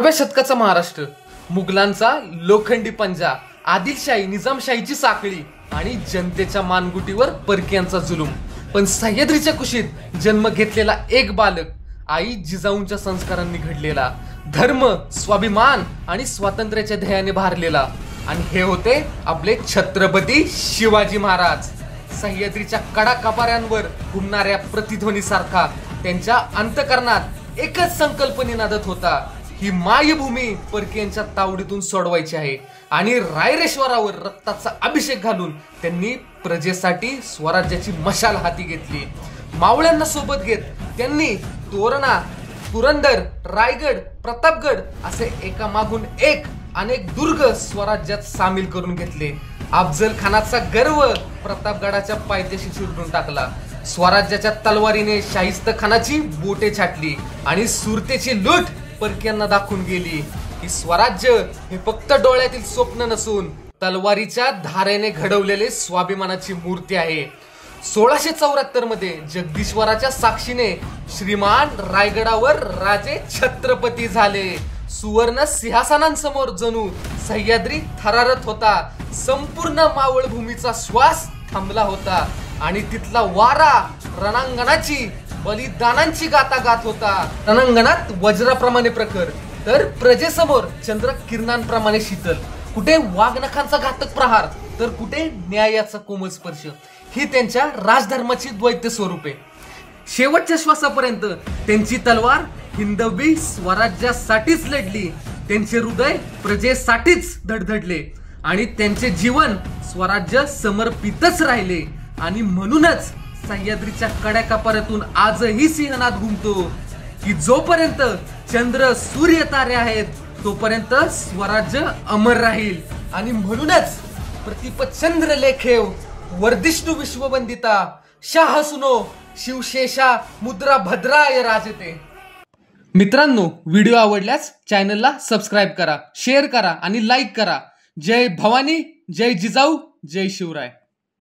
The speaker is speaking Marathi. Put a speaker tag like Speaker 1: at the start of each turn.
Speaker 1: 18व्या शतकाचा महाराष्ट्र, मुघलांचा लोखंडी पंजा, आदिलशाही निजामशाहीची साखळी आणि जनतेच्या मानगुटीवर परकीयांचा जुलूम। पण सह्याद्रीच्या कुशीत जन्म घेतलेला एक बालक, आई जिजाऊंच्या संस्कारांनी घडलेला, धर्म, स्वाभिमान आणि स्वातंत्र्याच्या ध्येयाने भारलेला। आणि हे होते आपले छत्रपती शिवाजी महाराज। सह्याद्रीच्या कडाकपाऱ्यांवर घुमणाऱ्या प्रतिध्वनीसारखा त्यांच्या अंतःकरणात एकच संकल्पने नादत होता, ही मायभूमी परकीयांच्या तावडीतून सोडवायची आहे। आणि रायरेश्वरावर रक्ताचा अभिषेक घालून त्यांनी प्रजेसाठी स्वराज्याची मशाल हाती घेतली। मावळ्यांना सोबत घेत त्यांनी तोरणा, पुरंदर, रायगड, प्रतापगड असे एकामागून एक अनेक दुर्ग स्वराज्यात सामील करून घेतले। अफजल खानाचा गर्व प्रतापगडाच्या पायथ्याशी चिरडून टाकला। स्वराज्याच्या तलवारीने शाहिस्त खानाची बोटे छाटली आणि सुरतेची लूट परकीयांना दाखवून गेली की स्वराज्य हे फक्त डोळ्यातील स्वप्न नसून तलवारीच्या धारेने घडवलेले स्वाभिमानाची मूर्ती आहे। 1674 मध्ये जगदीश्वराच्या साक्षीने श्रीमान रायगडावर राजे छत्रपती झाले। सुवर्ण सिंहासनांसमोर जणू सह्याद्री थरारत होता। संपूर्ण मावळ भूमीचा श्वास थांबला होता आणि तिथला वारा रणांगणाची बलिदानांची गाथा गात होता। रणांगणात वज्राप्रमाणे प्रखर, तर प्रजेसमोर चंद्र किरणांप्रमाणे शीतल। कुठे वाघनखांचा घातक प्रहार, तर कुठे न्यायाचा कोमल स्पर्श। ही त्यांच्या राजधर्माची द्वैत स्वरूपे। शेवटच्या श्वासापर्यंत त्यांची तलवार हिंदवी स्वराज्यासाठीच लढली, त्यांचे हृदय प्रजेसाठीच धडधडले आणि त्यांचे जीवन स्वराज्य समर्पितच राहिले। आणि म्हणूनच सह्याद्रीच्या कड्याकपाऱ्यातून आजही सिंहनाद घुमतो की जोपर्यंत चंद्र सूर्य तारे आहेत तोपर्यंत स्वराज्य अमर राहील। आणि म्हणूनच प्रतिपचंद्र लेखेव वर्धिष्णु विश्ववंदिता शाह सुनो शिवशेषा मुद्रा भद्राय राजते। मित्रांनो, व्हिडिओ आवडल्यास चॅनलला सबस्क्राइब करा, शेअर करा आणि लाईक करा। जय भवानी, जय जिजाऊ, जय शिवराय।